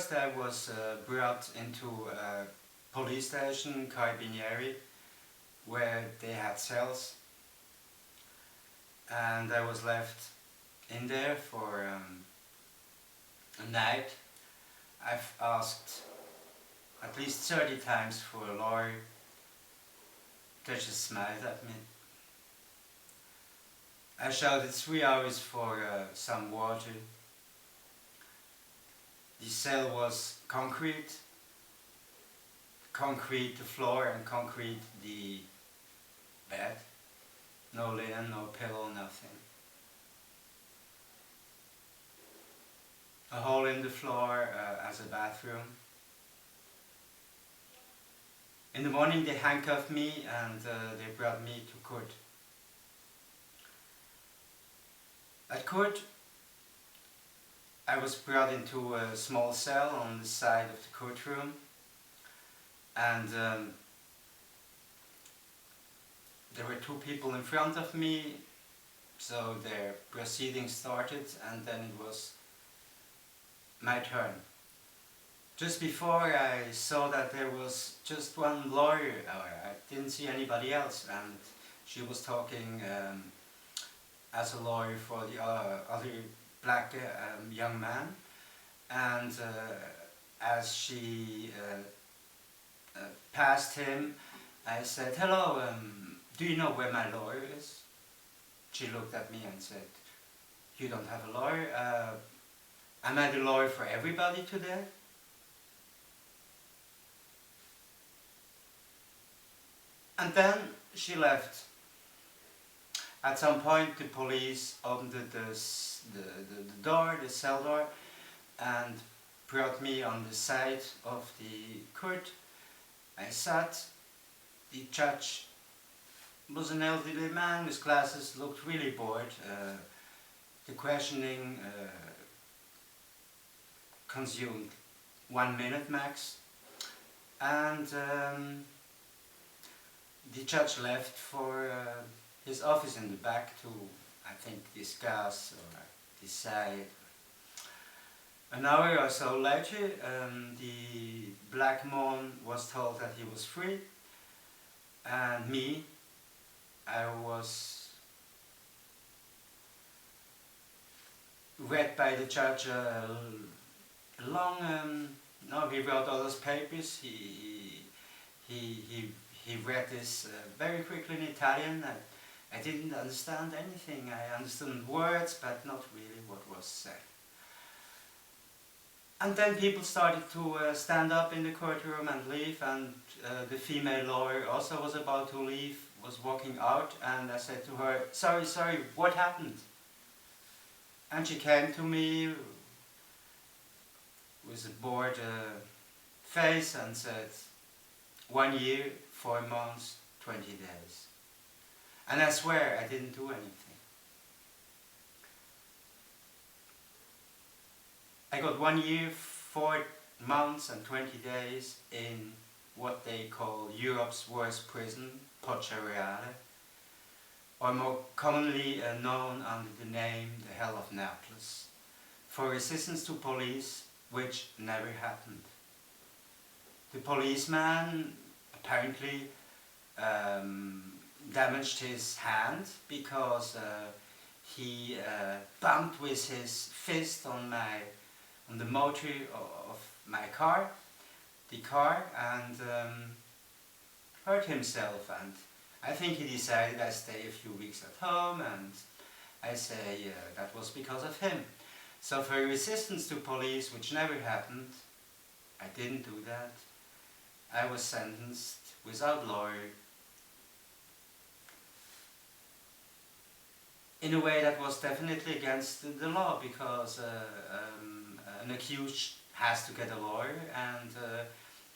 first I was brought into a police station, Carabinieri, where they had cells, and I was left in there for a night. I've asked at least 30 times for a lawyer. They just smiled at me. I shouted 3 hours for some water. The cell was concrete the floor and concrete the bed. No linen, no pillow, nothing. A hole in the floor as a bathroom. In the morning they handcuffed me and they brought me to court. At court I was brought into a small cell on the side of the courtroom, and there were 2 people in front of me, so their proceedings started, and then it was my turn. Just before I saw that there was just one lawyer, I didn't see anybody else, and she was talking as a lawyer for the other black young man, and as she passed him, I said, "Hello, do you know where my lawyer is?" She looked at me and said, "You don't have a lawyer? Am I the lawyer for everybody today?" And then she left. At some point the police opened the door, the cell door, and brought me on the side of the court. I sat. The judge was an elderly man with glasses, looked really bored. The questioning consumed 1 minute max, and the judge left for his office in the back to, I think, discuss or decide. An hour or so later, the black man was told that he was free, and me, I was read by the judge a long, no, he wrote all those papers. He read this very quickly in Italian. I didn't understand anything. I understood words, but not really what was said. And then people started to stand up in the courtroom and leave, and the female lawyer also was about to leave, was walking out, and I said to her, sorry, what happened? And she came to me with a bored face and said, 1 year, 4 months, 20 days. And I swear I didn't do anything. I got 1 year, 4 months and 20 days in what they call Europe's worst prison, Poggioreale, or more commonly known under the name the Hell of Neapels, for resistance to police, which never happened. The policeman apparently damaged his hand because he bumped with his fist on the motor of my car, and hurt himself. And I think he decided I stay a few weeks at home, and I say that was because of him. So for resistance to police, which never happened, I didn't do that. I was sentenced without lawyer in a way that was definitely against the law, because an accused has to get a lawyer, and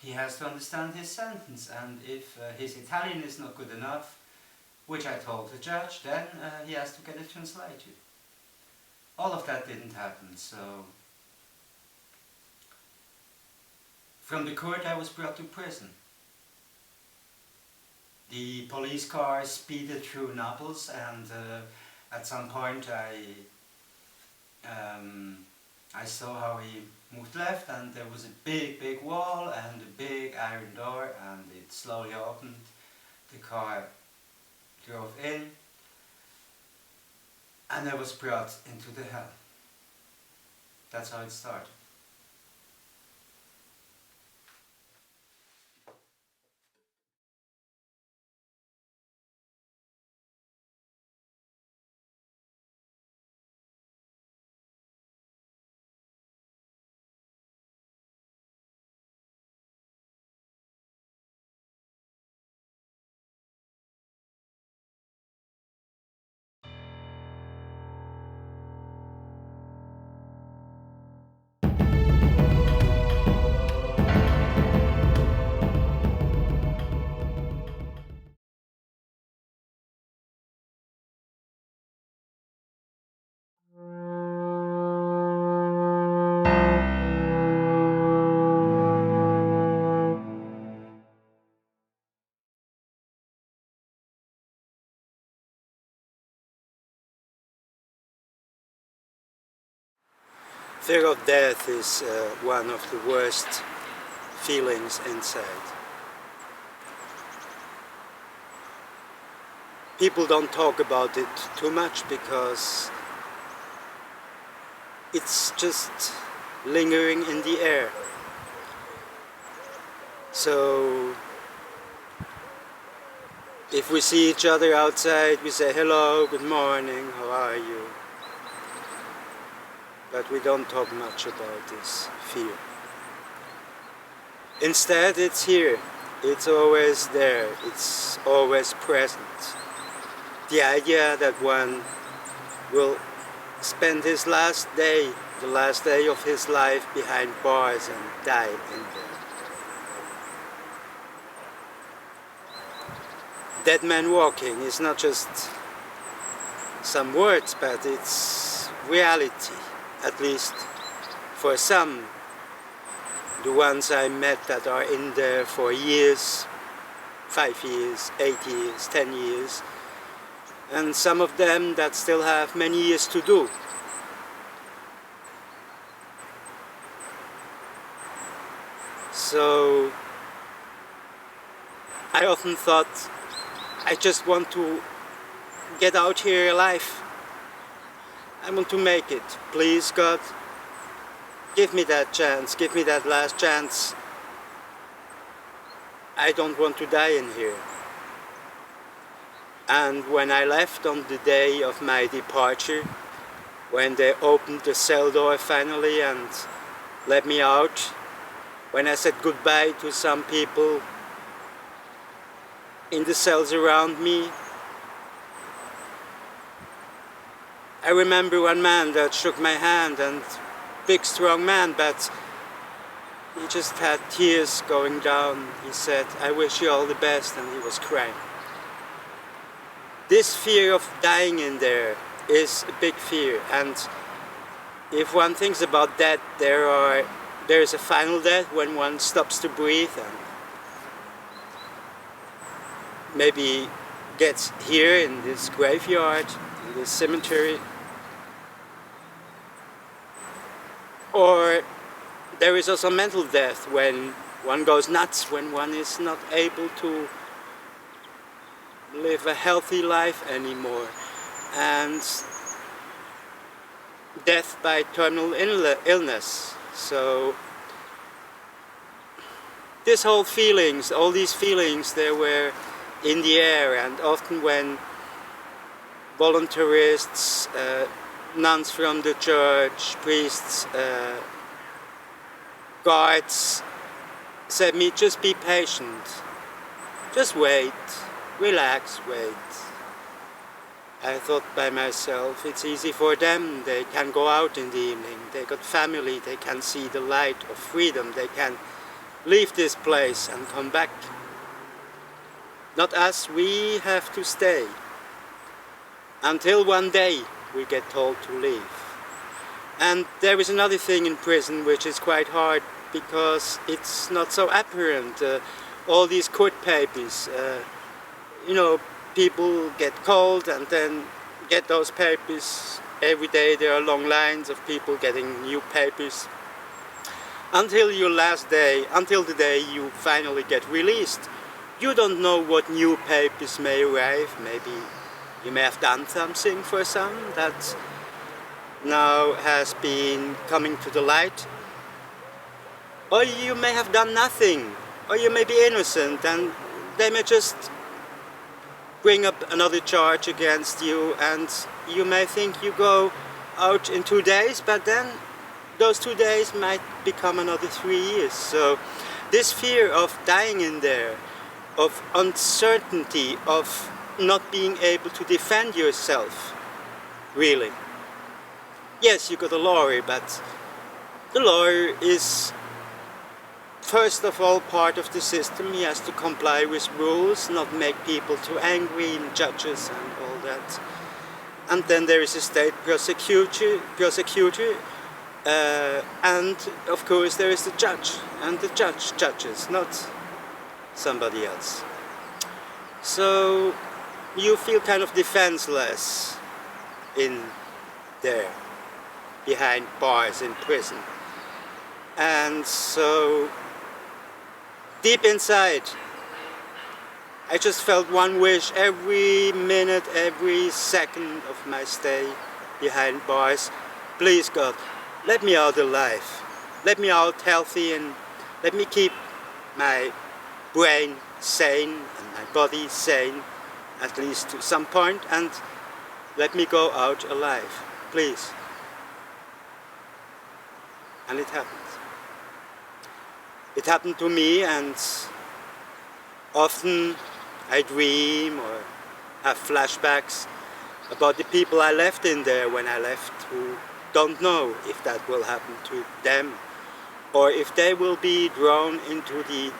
he has to understand his sentence, and if his Italian is not good enough, which I told the judge, then he has to get it translated. All of that didn't happen, so from the court I was brought to prison. The police car speeded through Naples, and at some point I I saw how he moved left, and there was a big wall and a big iron door, and it slowly opened. The car drove in, and I was brought into the hell. That's how it started. Fear of death is one of the worst feelings inside. People don't talk about it too much because it's just lingering in the air. So if we see each other outside, we say hello, good morning, how are you? But we don't talk much about this fear. Instead, it's here. It's always there. It's always present. The idea that one will spend his last day, the last day of his life behind bars and die in there. Dead Man Walking is not just some words, but it's reality. At least for some, the ones I met that are in there for years, 5 years, 8 years, 10 years, and some of them that still have many years to do. So I often thought, I just want to get out here alive. I want to make it. Please, God, give me that chance, give me that last chance. I don't want to die in here. And when I left on the day of my departure, when they opened the cell door finally and let me out, when I said goodbye to some people in the cells around me, I remember one man that shook my hand, and big strong man, but he just had tears going down. He said, I wish you all the best, and he was crying. This fear of dying in there is a big fear, and if one thinks about that, there is a final death when one stops to breathe and maybe gets here in this graveyard, in this cemetery. Or there is also mental death when one goes nuts, when one is not able to live a healthy life anymore. And death by terminal illness. So this whole feelings, all these feelings, they were in the air, and often when voluntarists, nuns from the church, priests, guards said me, just be patient, just wait, relax, wait. I thought by myself, it's easy for them, they can go out in the evening, they got family, they can see the light of freedom, they can leave this place and come back. Not us, we have to stay until one day we get told to leave. And there is another thing in prison which is quite hard because it's not so apparent. All these court papers, people get called and then get those papers every day there are long lines of people getting new papers. Until your last day, until the day you finally get released. You don't know what new papers may arrive. Maybe you may have done something for some that now has been coming to the light. Or you may have done nothing. Or you may be innocent and they may just bring up another charge against you, and you may think you go out in 2 days, but then those 2 days might become another 3 years. So this fear of dying in there, of uncertainty, of not being able to defend yourself, really. Yes, you got a lawyer, but the lawyer is first of all part of the system. He has to comply with rules, not make people too angry, and judges and all that. And then there is a state prosecutor, and of course there is the judge, and the judge judges, not somebody else. So you feel kind of defenseless in there, behind bars in prison. And so deep inside, I just felt one wish every minute, every second of my stay behind bars. Please God, let me out alive. Let me out healthy, and let me keep my brain sane and my body sane, at least to some point, and let me go out alive, please. And it happened. It happened to me, and often I dream or have flashbacks about the people I left in there when I left, who don't know if that will happen to them, or if they will be drawn into the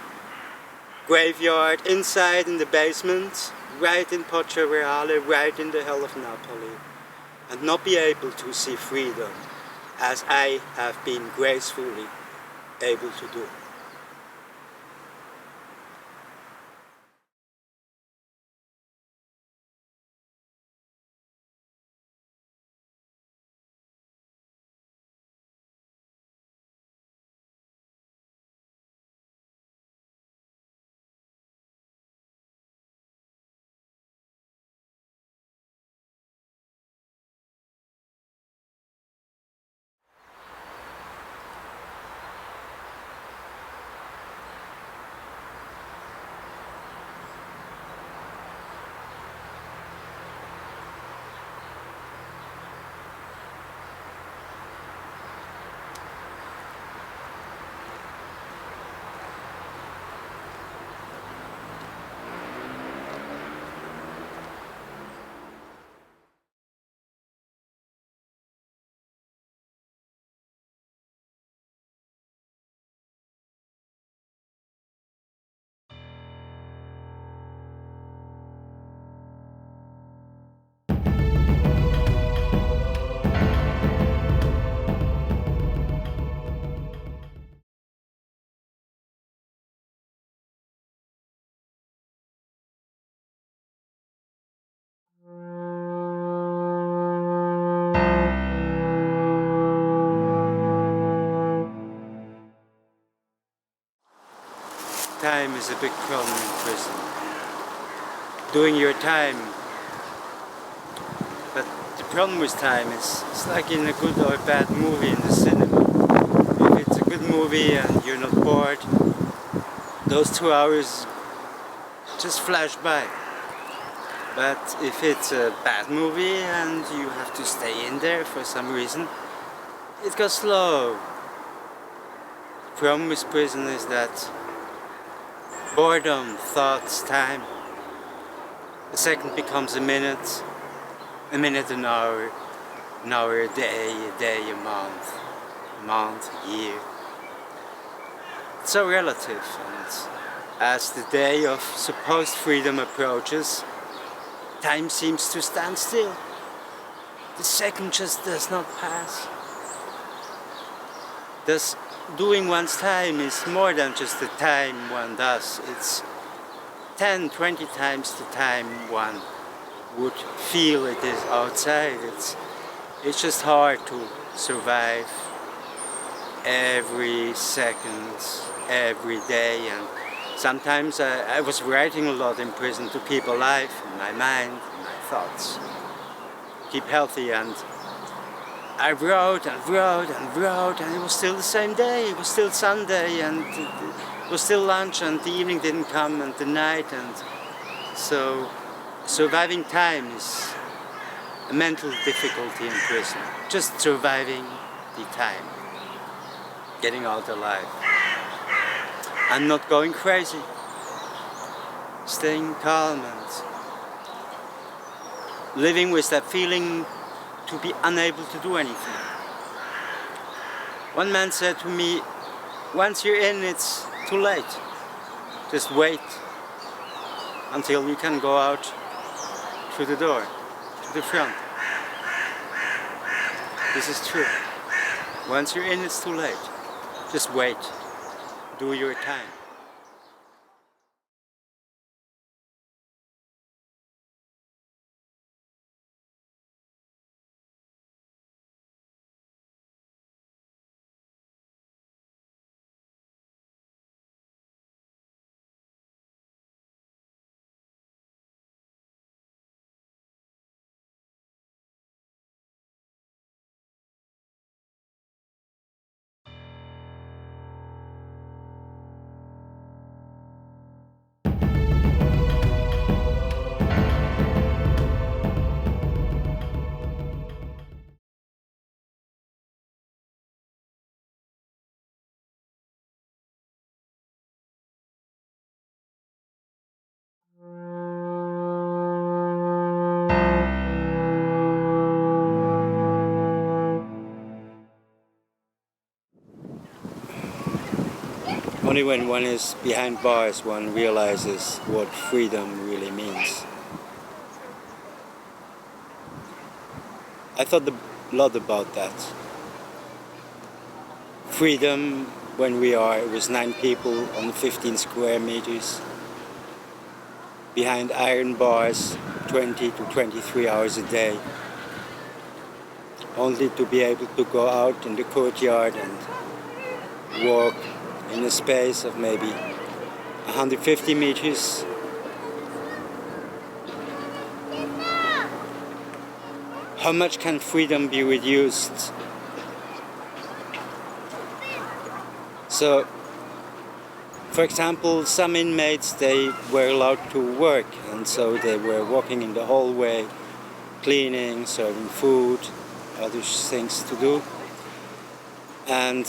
graveyard inside in the basement, right in Poggioreale, right in the Hell of Napoli, and not be able to see freedom as I have been gracefully able to do. Time is a big problem in prison. Doing your time. But the problem with time is, it's like in a good or bad movie in the cinema. If it's a good movie and you're not bored, those 2 hours just flash by. But if it's a bad movie and you have to stay in there for some reason, it goes slow. The problem with prison is that boredom, thoughts, time. A second becomes a minute an hour a day, a month, a year. It's so relative, and as the day of supposed freedom approaches, time seems to stand still. The second just does not pass. Thus, doing one's time is more than just the time one does. It's 10, 20 times the time one would feel it is outside. It's It's just hard to survive every second, every day, and sometimes I was writing a lot in prison to keep alive in my mind, in my thoughts, keep healthy, and I wrote and wrote and wrote, and it was still the same day, it was still Sunday, and it was still lunch, and the evening didn't come, and the night, and so surviving time is a mental difficulty in prison, just surviving the time, getting out alive. And not going crazy, staying calm and living with that feeling to be unable to do anything. One man said to me, once you're in, it's too late. Just wait until you can go out through the door, to the front. This is true. Once you're in, it's too late. Just wait. Do your time. Only when one is behind bars one realizes what freedom really means. I thought a lot about that. Freedom when we are with 9 people on 15 square meters, behind iron bars 20 to 23 hours a day, only to be able to go out in the courtyard and walk in a space of maybe 150 meters. How much can freedom be reduced? So, for example, some inmates, they were allowed to work, and so they were walking in the hallway, cleaning, serving food, other things to do. And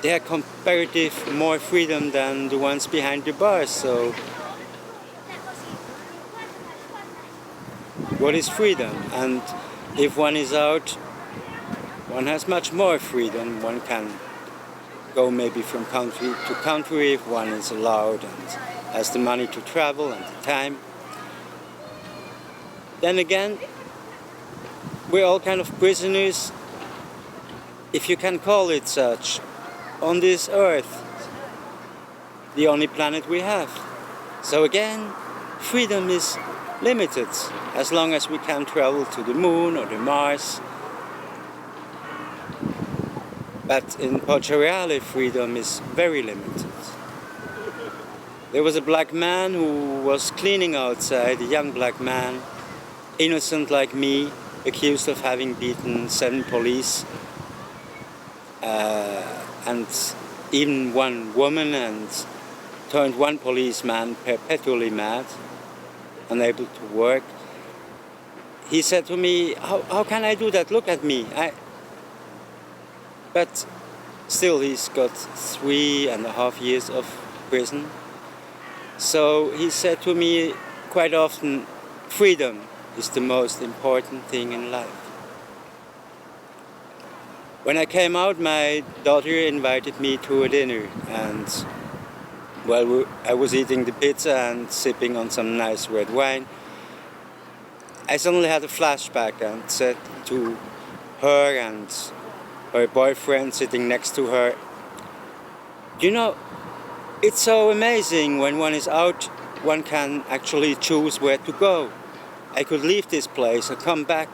they had comparative more freedom than the ones behind the bars. So what is freedom? And if one is out, one has much more freedom. One can go maybe from country to country if one is allowed and has the money to travel and the time. Then again, we're all kind of prisoners, if you can call it such, on this earth, the only planet we have. So again, freedom is limited, as long as we can travel to the moon or the Mars. But in Poggioreale, freedom is very limited. There was a black man who was cleaning outside, a young black man, innocent like me, accused of having beaten 7 police, and even 1 woman, and turned 1 policeman perpetually mad, unable to work. He said to me, how can I do that? Look at me. But still he's got 3.5 years of prison. So he said to me quite often, freedom is the most important thing in life. When I came out, my daughter invited me to a dinner, and while I was eating the pizza and sipping on some nice red wine, I suddenly had a flashback and said to her and her boyfriend sitting next to her, you know, it's so amazing when one is out, one can actually choose where to go. I could leave this place or come back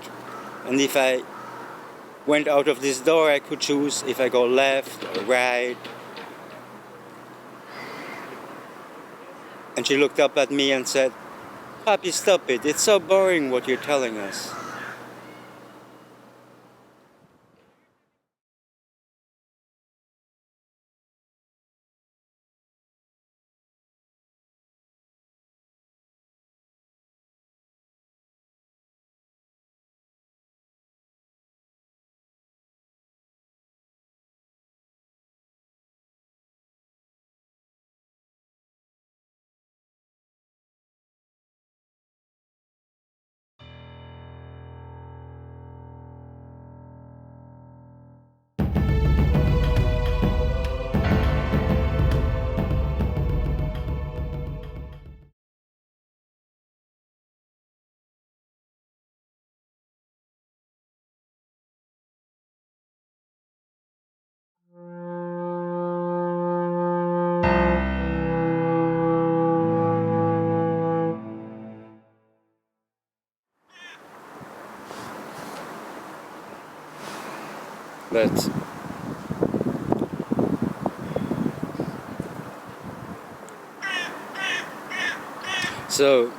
And if I went out of this door, I could choose if I go left or right. And she looked up at me and said, "Papi, stop it. It's so boring what you're telling us." But so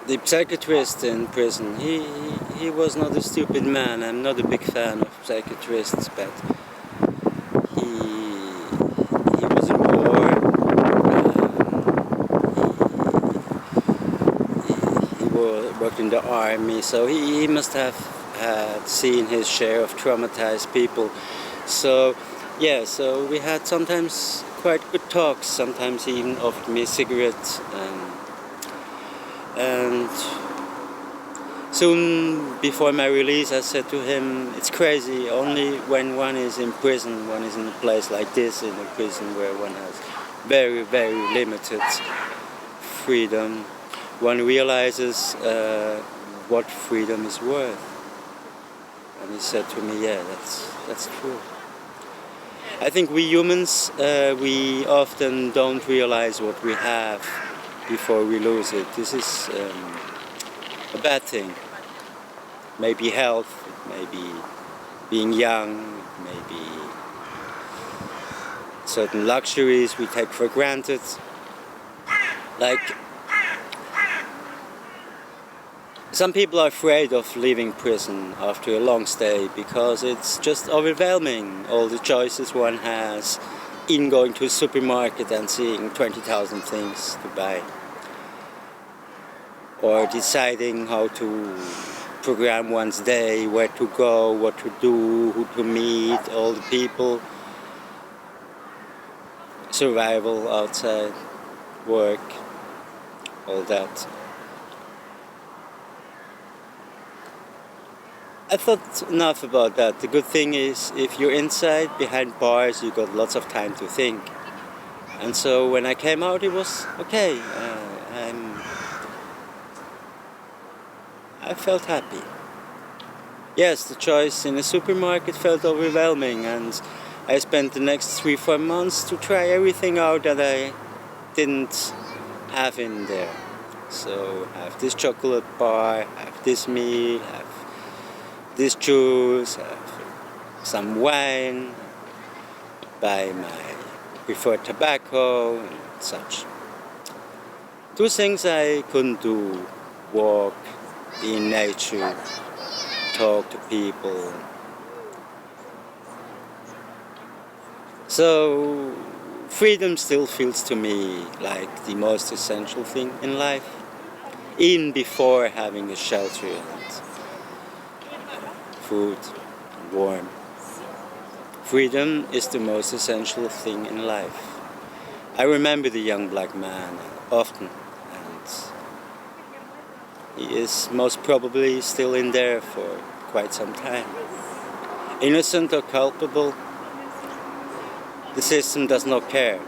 the psychiatrist in prison, he was not a stupid man. I'm not a big fan of psychiatrists, but he was in war. He worked in the army, so he must have had seen his share of traumatized people. So yeah, so we had sometimes quite good talks. Sometimes he even offered me cigarettes, and soon before my release I said to him, it's crazy, only when one is in prison, one is in a place like this, in a prison where one has very, very limited freedom, one realizes what freedom is worth. And he said to me, yeah, that's true. I think we humans, we often don't realize what we have before we lose it. This is a bad thing. Maybe health, maybe being young, maybe certain luxuries we take for granted. Like, some people are afraid of leaving prison after a long stay because it's just overwhelming, all the choices one has in going to a supermarket and seeing 20,000 things to buy, or deciding how to program one's day, where to go, what to do, who to meet, all the people, survival outside, work, all that. I thought enough about that. The good thing is, if you're inside, behind bars, you got lots of time to think. And so when I came out, it was okay. I felt happy. Yes, the choice in the supermarket felt overwhelming, and I spent the next 3-4 months to try everything out that I didn't have in there. So I have this chocolate bar, I have this meal, I have this juice, some wine, buy my preferred tobacco and such. Two things I couldn't do: walk, be in nature, talk to people. So freedom still feels to me like the most essential thing in life, even before having a shelter and food, warm. Freedom is the most essential thing in life. I remember the young black man often, and he is most probably still in there for quite some time. Innocent or culpable, the system does not care.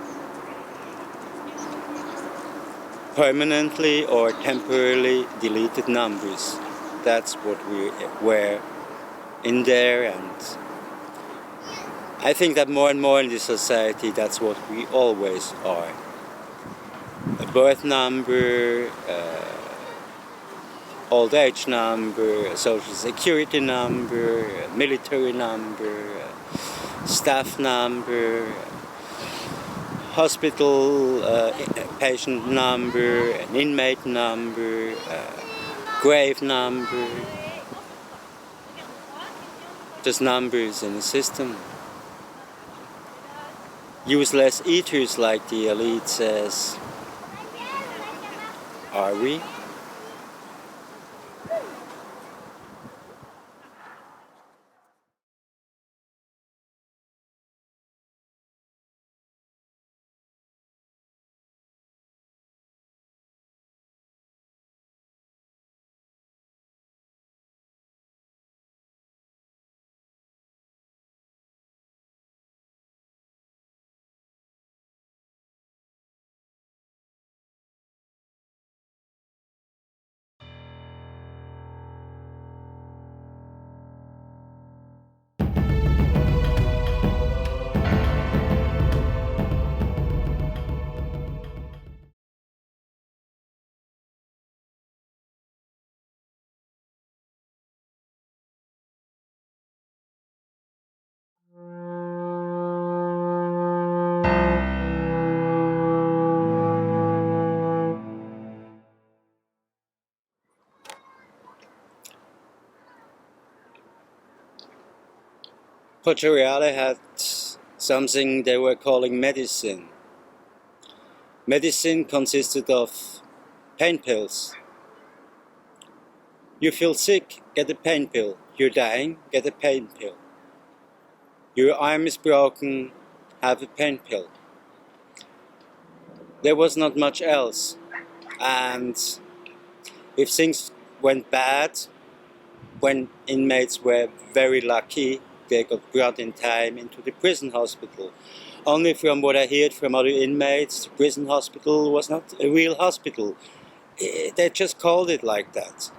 Permanently or temporarily deleted numbers, that's what we were in there, and I think that more and more in this society that's what we always are. A birth number, old age number, a social security number, a military number, a staff number, hospital patient number, an inmate number, a grave number. Just numbers in the system. Useless eaters, like the elite says. Are we? Poggioreale had something they were calling medicine. Medicine consisted of pain pills. You feel sick, get a pain pill. You're dying, get a pain pill. Your arm is broken, have a pain pill. There was not much else. And if things went bad, when inmates were very lucky, they got brought in time into the prison hospital. Only from what I heard from other inmates, the prison hospital was not a real hospital. They just called it like that.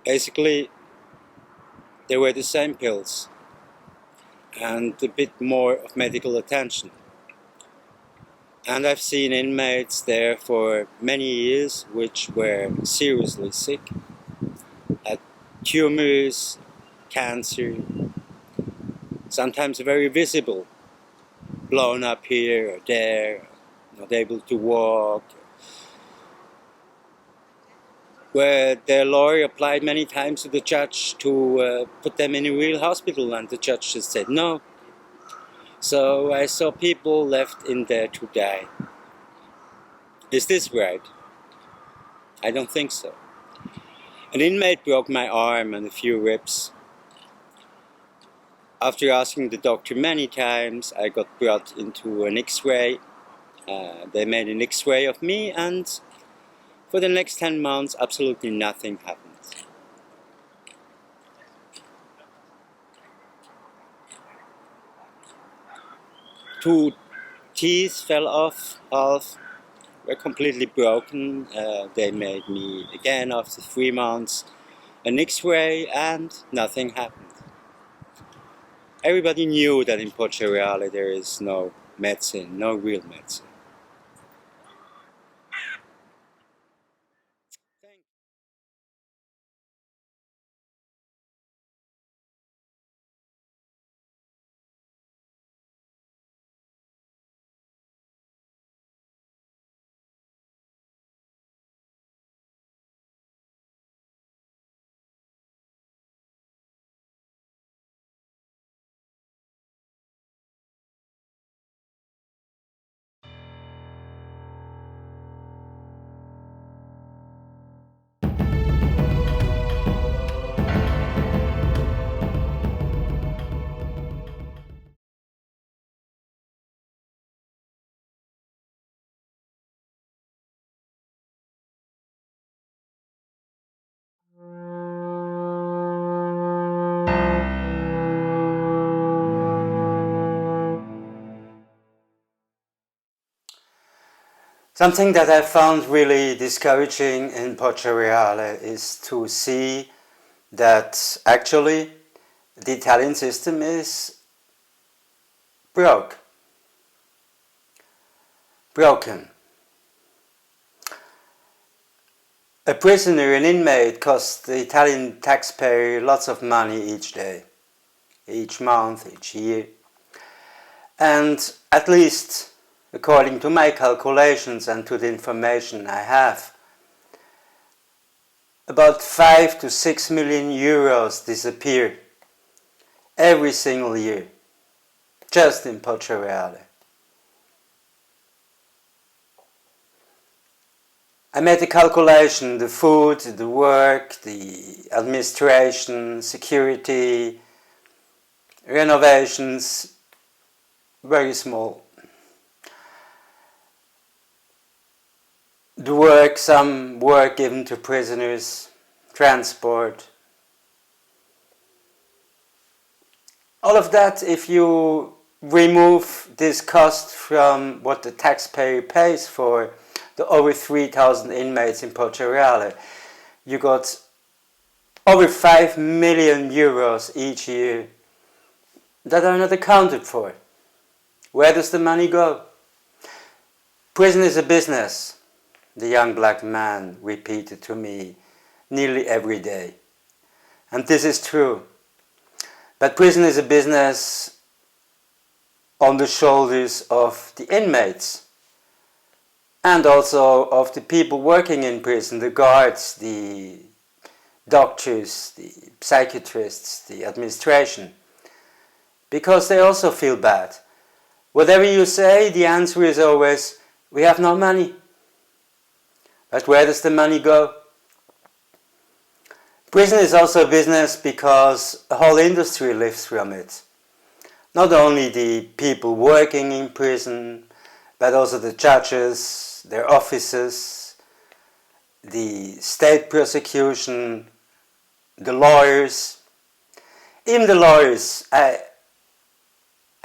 Basically, they were the same pills and a bit more of medical attention. And I've seen inmates there for many years which were seriously sick, had tumors, cancer, sometimes very visible, blown up here or there, not able to walk, where their lawyer applied many times to the judge to put them in a real hospital, and the judge just said no. So I saw people left in there to die. Is this right? I don't think so. An inmate broke my arm and a few ribs. After asking the doctor many times, I got brought into an X-ray. They made an X-ray of me, and for the next 10 months absolutely nothing happened. Two teeth fell off, half were completely broken. They made me again after 3 months an X-ray, and nothing happened. Everybody knew that in Poggioreale there is no medicine, no real medicine. Something that I found really discouraging in Poggioreale is to see that actually the Italian system is broken. A prisoner, an inmate, costs the Italian taxpayer lots of money each day, each month, each year. And at least, according to my calculations and to the information I have, about 5 to 6 million euros disappear every single year, just in Poggioreale. I made the calculation, the food, the work, the administration, security, renovations, very small. The work, some work given to prisoners, transport. All of that, if you remove this cost from what the taxpayer pays for the over 3,000 inmates in Poggioreale, you got over 5 million euros each year that are not accounted for. Where does the money go? Prison is a business, the young black man repeated to me nearly every day. And this is true. But prison is a business on the shoulders of the inmates and also of the people working in prison, the guards, the doctors, the psychiatrists, the administration, because they also feel bad. Whatever you say, the answer is always, we have no money. But where does the money go? Prison is also a business because a whole industry lives from it. Not only the people working in prison, but also the judges, their officers, the state prosecution, the lawyers. Even the lawyers, I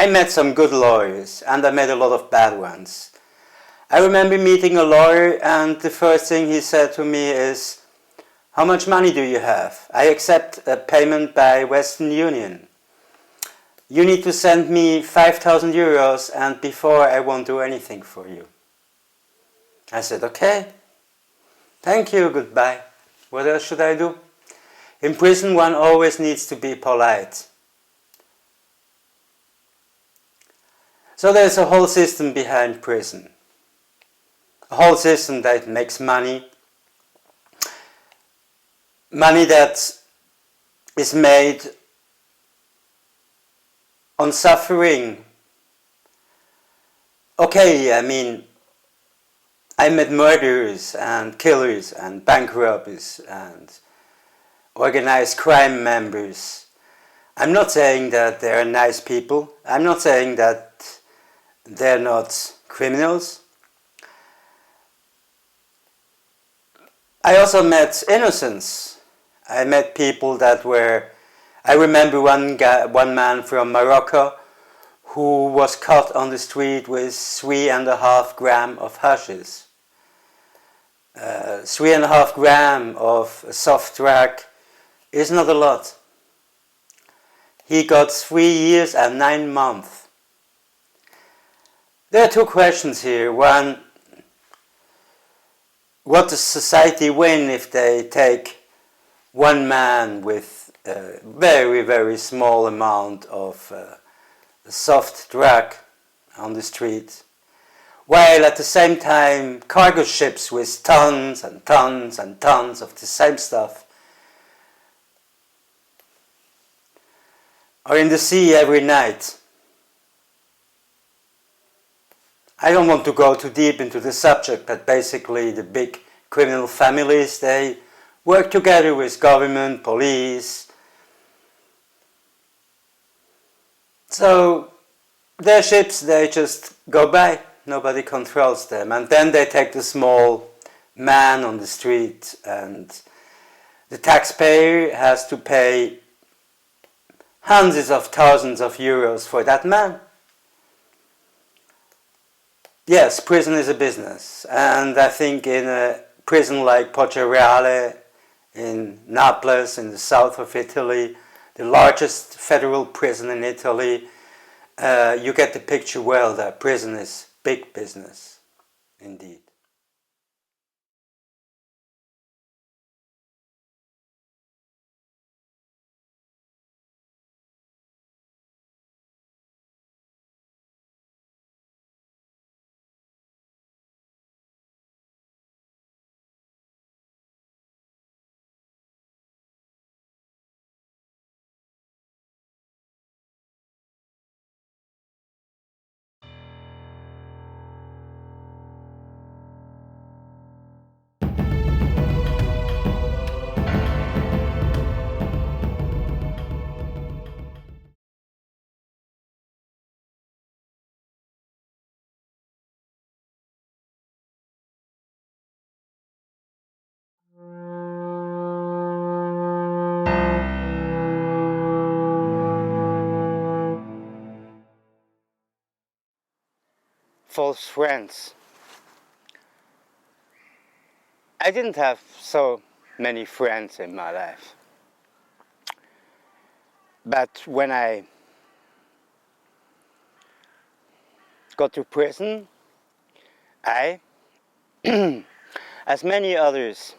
met some good lawyers and I met a lot of bad ones. I remember meeting a lawyer and the first thing he said to me is, how much money do you have? I accept a payment by Western Union. You need to send me 5,000 euros and before I won't do anything for you. I said, okay, thank you, goodbye. What else should I do? In prison one always needs to be polite. So there's a whole system behind prison. A whole system that makes money. Money that is made on suffering. Okay, I mean, I met murderers and killers and bank robbers and organized crime members. I'm not saying that they're nice people. I'm not saying that they're not criminals. I also met innocents. I met people that were, I remember one man from Morocco who was caught on the street with 3.5 grams of hashish. 3.5 grams of soft crack is not a lot. He got 3 years and 9 months. There are two questions here. One, what does society win if they take one man with a very, very small amount of soft drug on the street, while at the same time cargo ships with tons and tons and tons of the same stuff are in the sea every night? I don't want to go too deep into the subject, but basically the big criminal families, they work together with government, police. So their ships, they just go by, nobody controls them. And then they take the small man on the street and the taxpayer has to pay hundreds of thousands of euros for that man. Yes, prison is a business, and I think in a prison like Poggioreale in Naples, in the south of Italy, the largest federal prison in Italy, you get the picture well that prison is big business, indeed. false friends. I didn't have so many friends in my life. But when I got to prison, I, as many others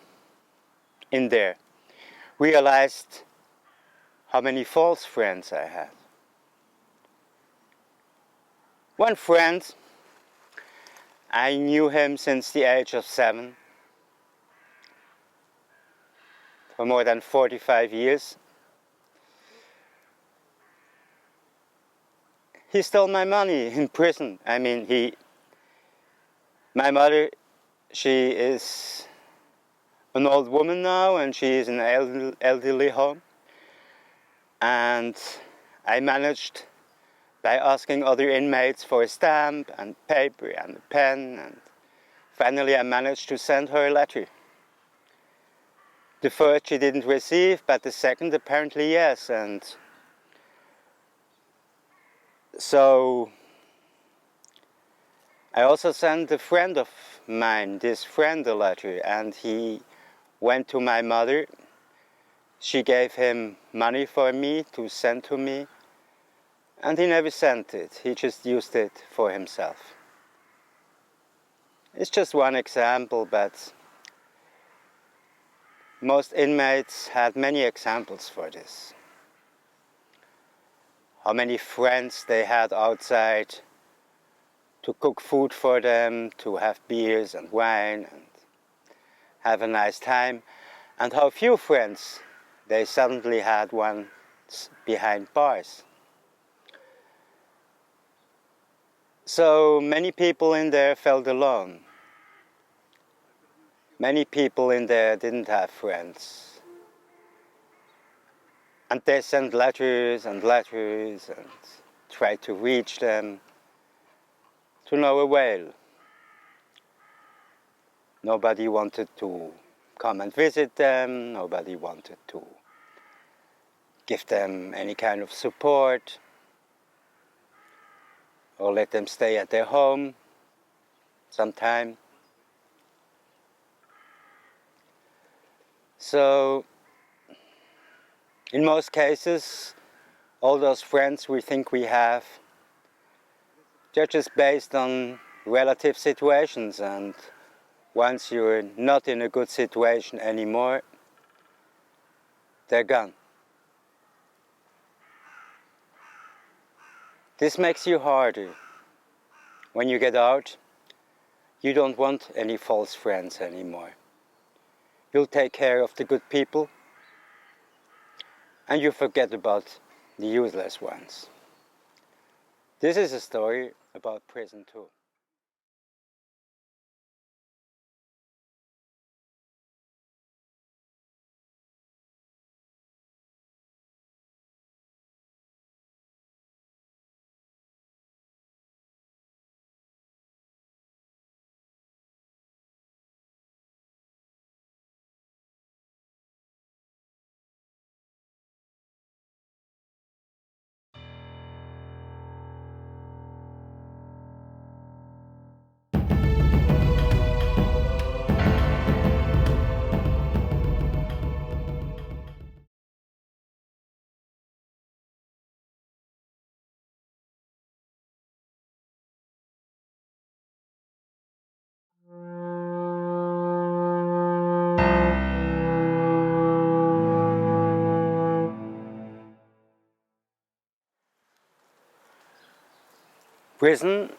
in there, realized how many false friends I had. One friend, I knew him since the age of 7, for more than 45 years. He stole my money in prison. I mean, my mother, she is an old woman now, and she is in an elderly home. And I managed, by asking other inmates for a stamp and paper and a pen, and finally I managed to send her a letter. The first she didn't receive, but the second apparently yes. And so I also sent a friend of mine, this friend, a letter, and he went to my mother. She gave him money for me to send to me, and he never sent it. He just used it for himself. It's just one example, but most inmates had many examples for this. How many friends they had outside to cook food for them, to have beers and wine and have a nice time, and how few friends they suddenly had once behind bars. So many people in there felt alone. Many people in there didn't have friends. And they sent letters and letters and tried to reach them, to no avail. Nobody wanted to come and visit them, nobody wanted to give them any kind of support or let them stay at their home sometime. So, in most cases, all those friends we think we have, they're just based on relative situations, and once you're not in a good situation anymore, they're gone. This makes you harder. When you get out, you don't want any false friends anymore. You'll take care of the good people, and you forget about the useless ones. This is a story about prison too. Prison,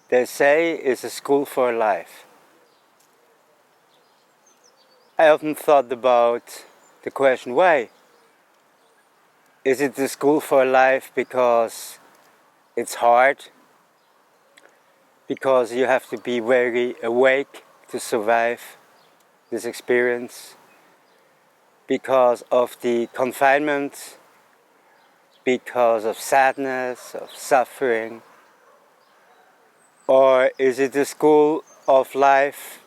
they say, is a school for life. I often thought about the question, why? Is it a school for life because it's hard? Because you have to be very awake to survive this experience? Because of the confinement? Because of sadness, of suffering? Or is it a school of life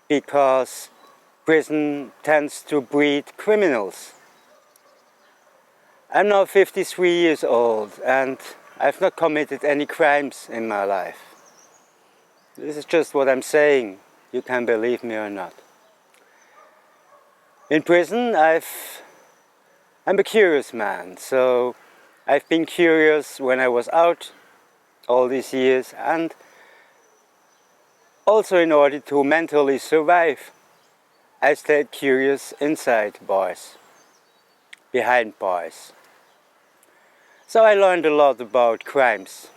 because prison tends to breed criminals? I'm now 53 years old and I've not committed any crimes in my life. This is just what I'm saying. You can believe me or not. In prison, I'm a curious man, so I've been curious when I was out all these years, and also in order to mentally survive, I stayed curious inside bars, behind bars. So I learned a lot about crimes.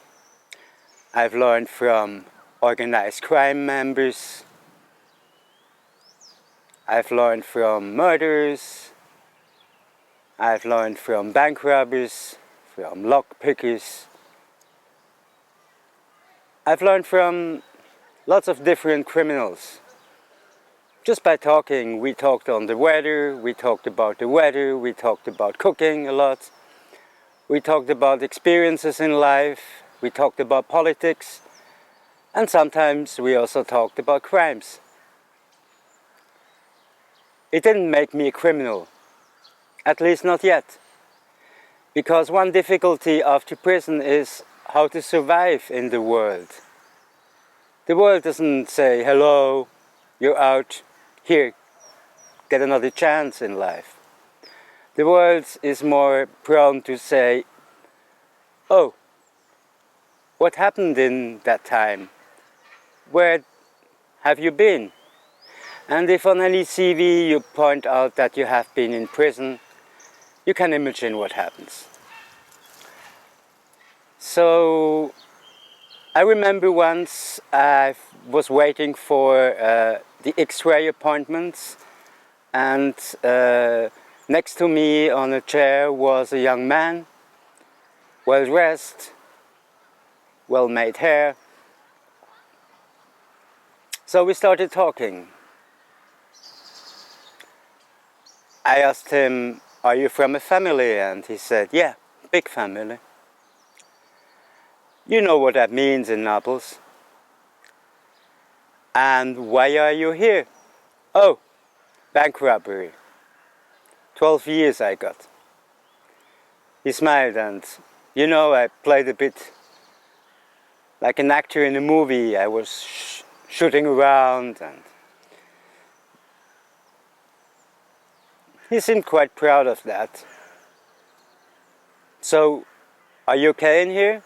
I've learned from organized crime members. I've learned from murderers. I've learned from bank robbers, from lockpickers. I've learned from lots of different criminals. Just by talking, we talked on the weather, we talked about the weather, we talked about cooking a lot. We talked about experiences in life, we talked about politics, and sometimes we also talked about crimes. It didn't make me a criminal, at least not yet. Because one difficulty after prison is how to survive in the world. The world doesn't say, hello, you're out, here, get another chance in life. The world is more prone to say, oh, what happened in that time? Where have you been? And if on any CV you point out that you have been in prison, you can imagine what happens. So I remember once I was waiting for the X-ray appointments, and next to me on a chair was a young man, well dressed, well made hair. So we started talking. I asked him, are you from a family? And he said, yeah, big family. You know what that means in Naples. And why are you here? Oh, bank robbery. 12 years I got. He smiled, and you know, I played a bit like an actor in a movie. I was shooting around, and he seemed quite proud of that. So, are you okay in here?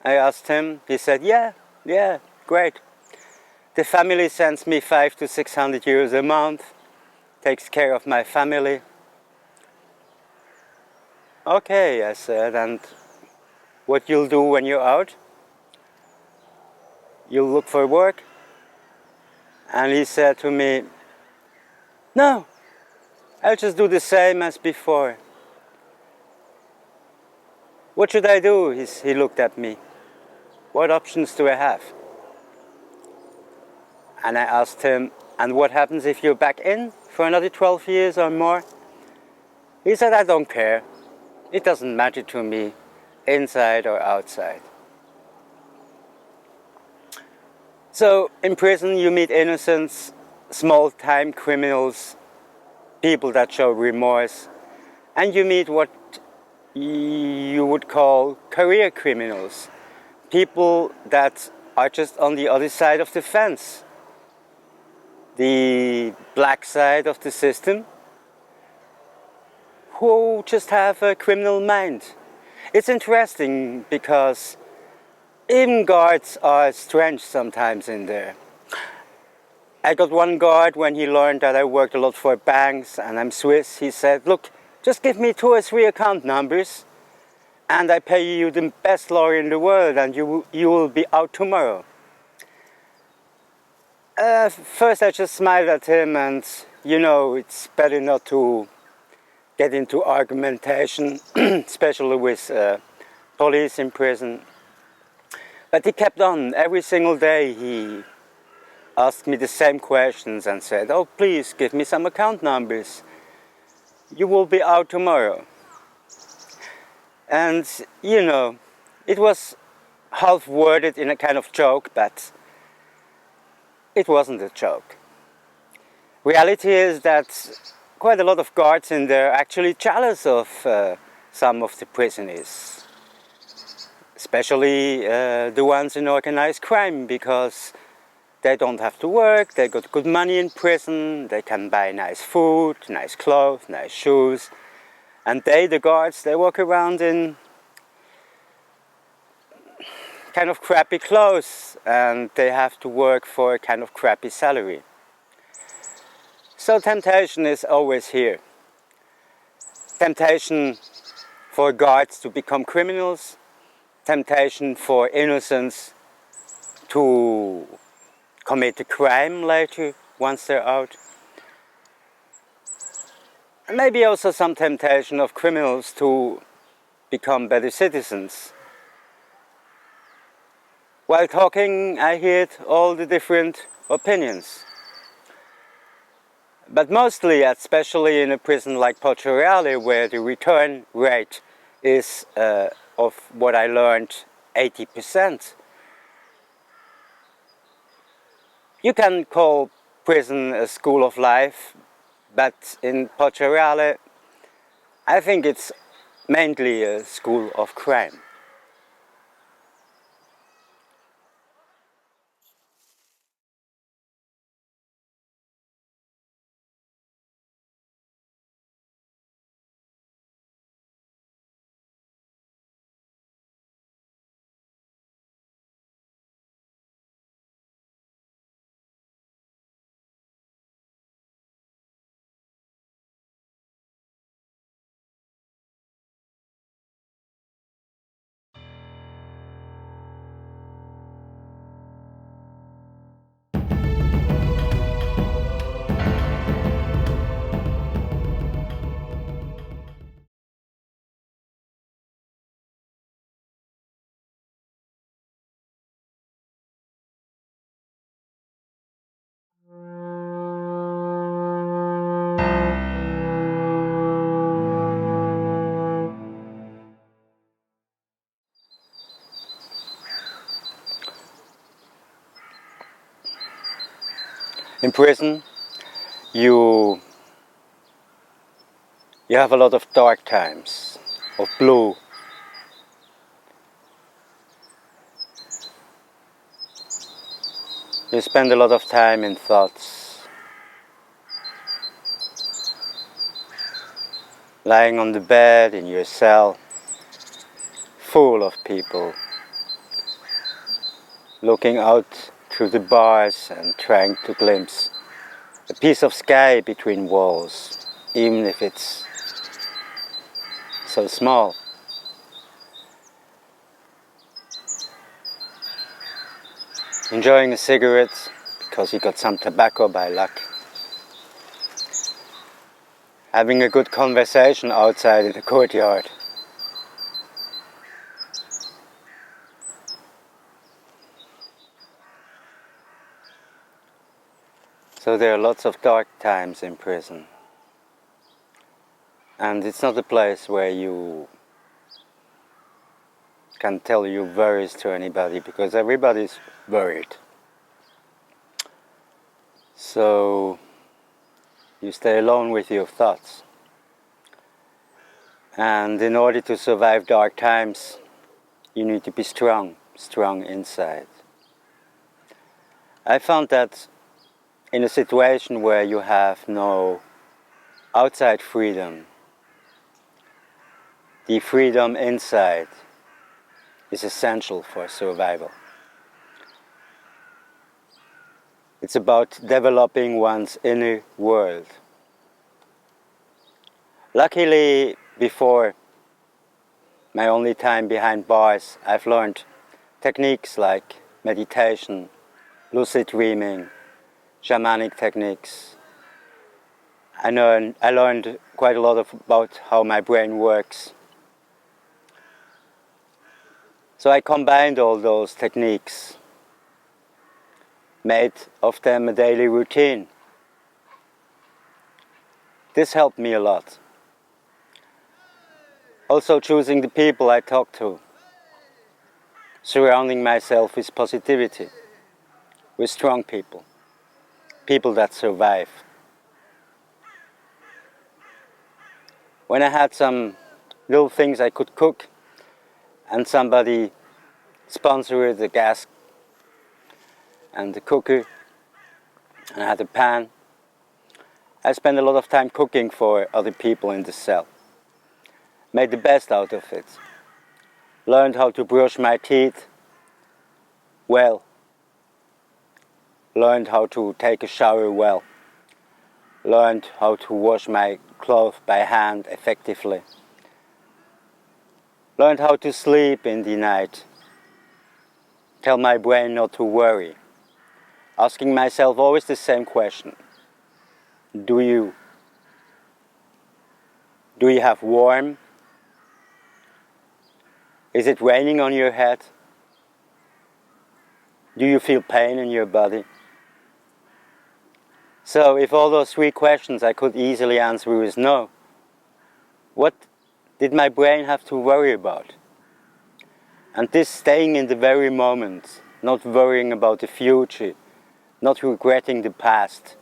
I asked him. He said, yeah, great. The family sends me 500 to 600 euros a month, takes care of my family. Okay, I said, and what you'll do when you're out? You'll look for work? And he said to me, no, I'll just do the same as before. What should I do? He looked at me. What options do I have? And I asked him, and what happens if you're back in for another 12 years or more? He said, I don't care. It doesn't matter to me, inside or outside. So, in prison you meet innocents, small-time criminals, people that show remorse, and you meet what you would call career criminals, people that are just on the other side of the fence, the black side of the system, who just have a criminal mind. It's interesting because even guards are strange sometimes in there. I got one guard, when he learned that I worked a lot for banks and I'm Swiss, he said, look, just give me 2 or 3 account numbers and I pay you the best lawyer in the world and you will be out tomorrow. First I just smiled at him, and you know, it's better not to get into argumentation, especially with police in prison. But he kept on. Every single day he asked me the same questions and said, oh, please give me some account numbers. You will be out tomorrow. And, you know, it was half worded in a kind of joke, but it wasn't a joke. Reality is that quite a lot of guards in there are actually jealous of some of the prisoners, especially the ones in organized crime, because They don't have to work, they got good money in prison, they can buy nice food, nice clothes, nice shoes. And they, the guards, they walk around in kind of crappy clothes, and they have to work for a kind of crappy salary. So temptation is always here. Temptation for guards to become criminals, temptation for innocents to commit a crime later once they're out. And maybe also some temptation of criminals to become better citizens. While talking, I heard all the different opinions. But mostly, especially in a prison like Poggioreale, where the return rate is, of what I learned, 80%. You can call prison a school of life, but in Poggioreale, I think it's mainly a school of crime. In prison, you have a lot of dark times, of blue. You spend a lot of time in thoughts, lying on the bed in your cell, full of people, looking out through the bars and trying to glimpse a piece of sky between walls, even if it's so small. Enjoying a cigarette because you got some tobacco by luck. Having a good conversation outside in the courtyard. So there are lots of dark times in prison. And it's not a place where you can tell your worries to anybody, because everybody's worried. So you stay alone with your thoughts. And in order to survive dark times, you need to be strong inside. I found that in a situation where you have no outside freedom, the freedom inside is essential for survival. It's about developing one's inner world. Luckily, before my only time behind bars, I've learned techniques like meditation, lucid dreaming, shamanic techniques. I learned quite a lot about how my brain works. So I combined all those techniques, made of them a daily routine. This helped me a lot. Also choosing the people I talk to, surrounding myself with positivity, with strong people, people that survive. When I had some little things I could cook and somebody sponsored the gas and the cooker, and I had a pan. I spent a lot of time cooking for other people in the cell. Made the best out of it. Learned how to brush my teeth well. Learned how to take a shower well. Learned how to wash my clothes by hand effectively. Learned how to sleep in the night. Tell my brain not to worry. Asking myself always the same question. Do you have warm? Is it raining on your head? Do you feel pain in your body? So if all those three questions I could easily answer with no, what did my brain have to worry about? And this staying in the very moment, not worrying about the future, not regretting the past,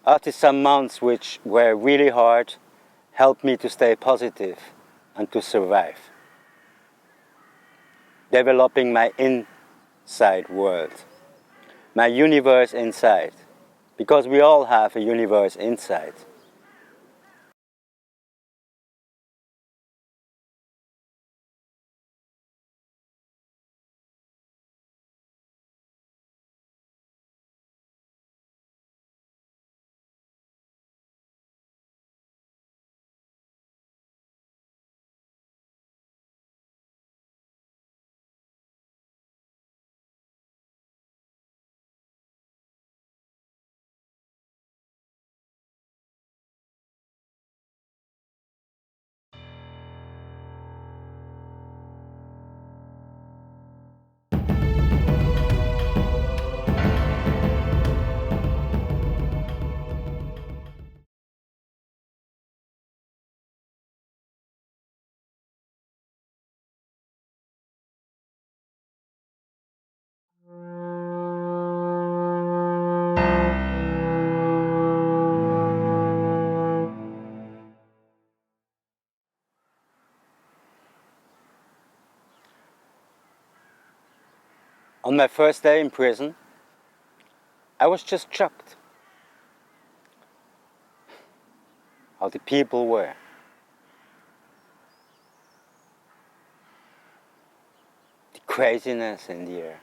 after some months which were really hard, helped me to stay positive and to survive. Developing my inside world, my universe inside, because we all have a universe inside. On my first day in prison, I was just shocked how the people were. The craziness in the air.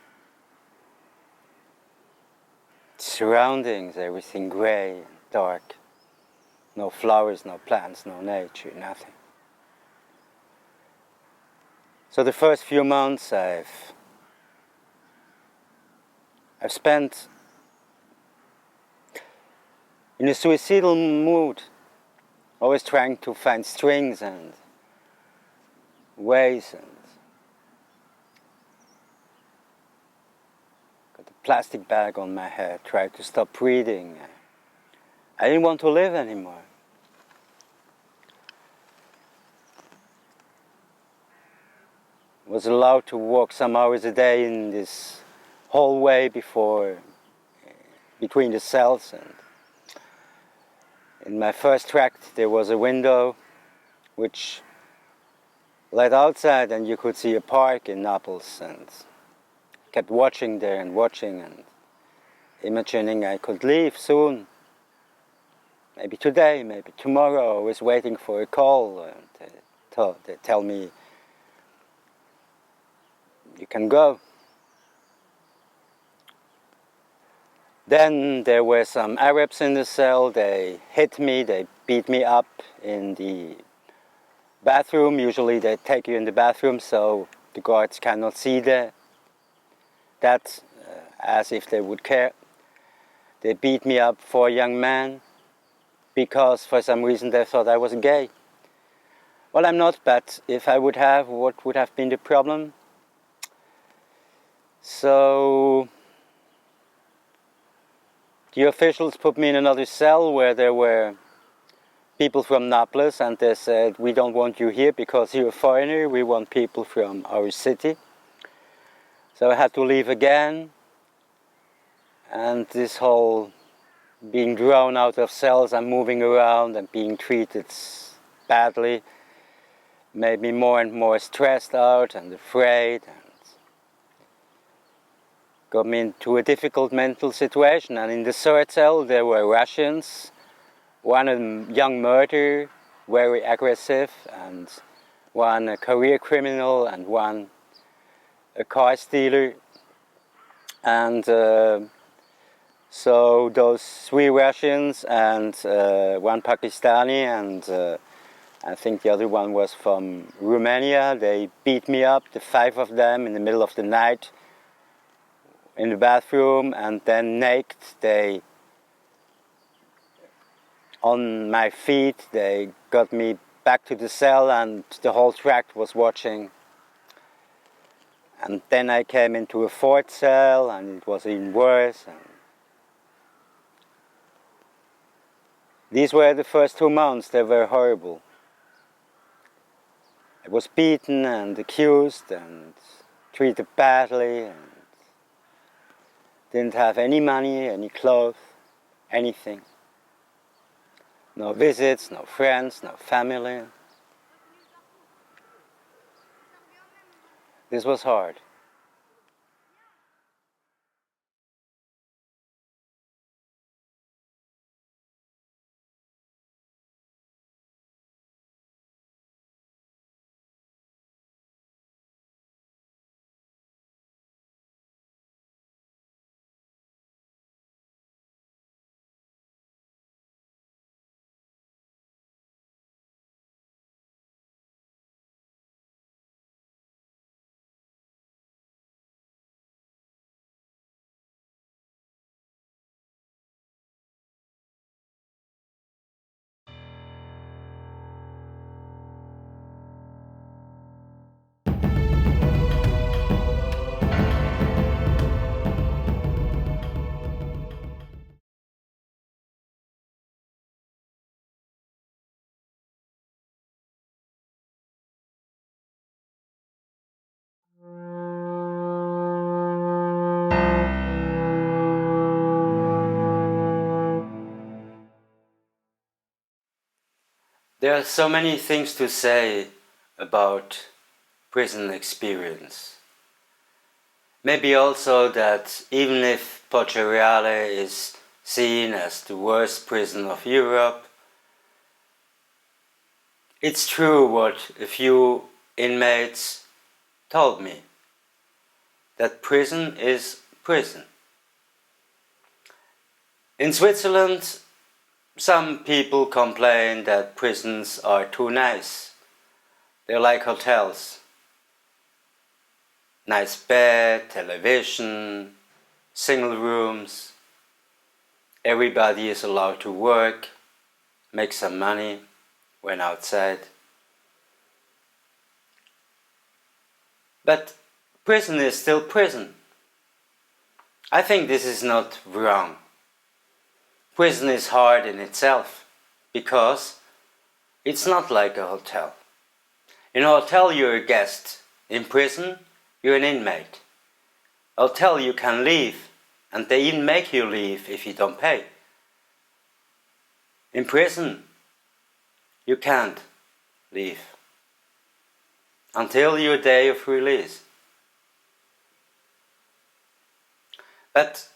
The surroundings, everything grey and dark. No flowers, no plants, no nature, nothing. So the first few months I've spent in a suicidal mood, always trying to find strings and ways, and got a plastic bag on my head, tried to stop breathing. I didn't want to live anymore. Was allowed to walk some hours a day in this hallway between the cells, and in my first tract there was a window which led outside, and you could see a park in Naples, and kept watching there and watching and imagining I could leave soon. Maybe today, maybe tomorrow. I was waiting for a call, and they tell me, you can go. Then there were some Arabs in the cell. They hit me, they beat me up in the bathroom. Usually they take you in the bathroom so the guards cannot see that, as if they would care. They beat me up, 4 young men, because for some reason they thought I was gay. Well, I'm not, but if I would have, what would have been the problem? So the officials put me in another cell where there were people from Naples, and they said, we don't want you here because you're a foreigner, we want people from our city. So I had to leave again, and this whole being drawn out of cells and moving around and being treated badly made me more and more stressed out and afraid. got me into a difficult mental situation. And in the third cell there were Russians, one a young murderer, very aggressive, and one a career criminal, and one a car stealer. And so those 3 Russians and one Pakistani, and I think the other one was from Romania, they beat me up, the 5 of them, in the middle of the night in the bathroom, and then naked, they, on my feet, they got me back to the cell, and the whole tract was watching. And then I came into a 4th cell, and it was even worse. And these were the first 2 months, they were horrible. I was beaten and accused and treated badly, and didn't have any money, any clothes, anything. No visits, no friends, no family. This was hard. There are so many things to say about prison experience. Maybe also that even if Poggioreale is seen as the worst prison of Europe, it's true what a few inmates told me, that prison is prison. In Switzerland, some people complain that prisons are too nice. They're like hotels. Nice bed, television, single rooms. Everybody is allowed to work, make some money when outside. But prison is still prison. I think this is not wrong. Prison is hard in itself, because it's not like a hotel. In a hotel you're a guest. In prison you're an inmate. A hotel you can leave, and they even make you leave if you don't pay. In prison you can't leave until your day of release. But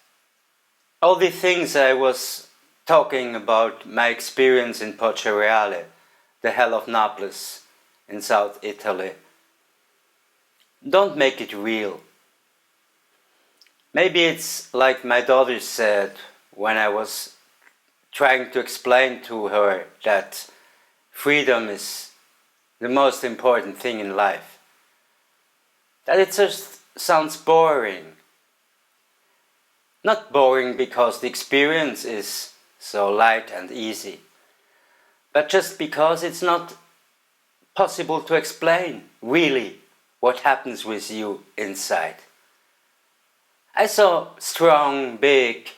all the things I was talking about, my experience in Poggioreale, the Hell of Naples in South Italy, don't make it real. Maybe it's like my daughter said when I was trying to explain to her that freedom is the most important thing in life. That it just sounds boring. Not boring because the experience is so light and easy, but just because it's not possible to explain really what happens with you inside. I saw strong, big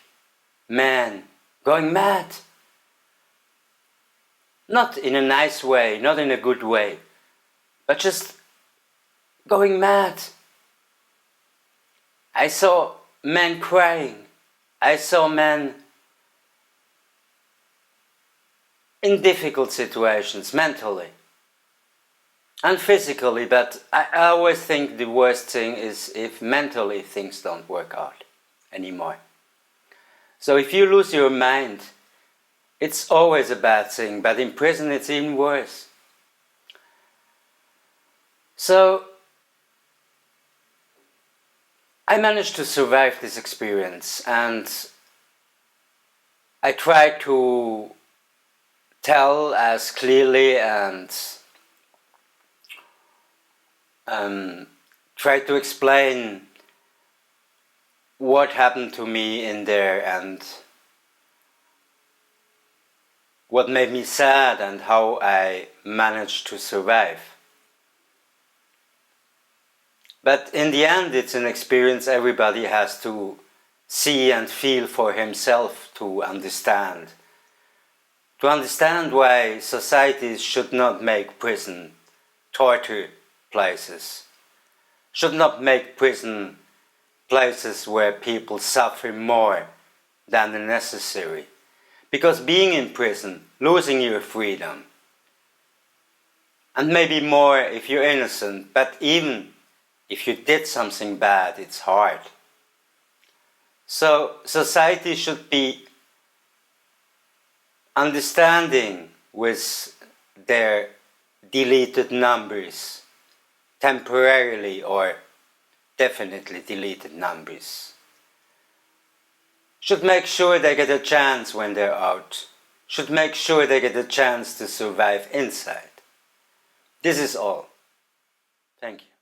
men going mad. Not in a nice way, not in a good way, but just going mad. I saw men crying. I saw men in difficult situations mentally and physically, but I always think the worst thing is if mentally things don't work out. anymore. So if you lose your mind, it's always a bad thing, but in prison it's even worse. So I managed to survive this experience, and I tried to tell as clearly and try to explain what happened to me in there and what made me sad and how I managed to survive. But in the end, it's an experience everybody has to see and feel for himself to understand. To understand why societies should not make prison torture places, should not make prison places where people suffer more than the necessary. Because being in prison, losing your freedom, and maybe more if you're innocent, but even if you did something bad, it's hard. So society should be understanding with their deleted numbers, temporarily or definitely deleted numbers. Should make sure they get a chance when they're out. Should make sure they get a chance to survive inside. This is all. Thank you.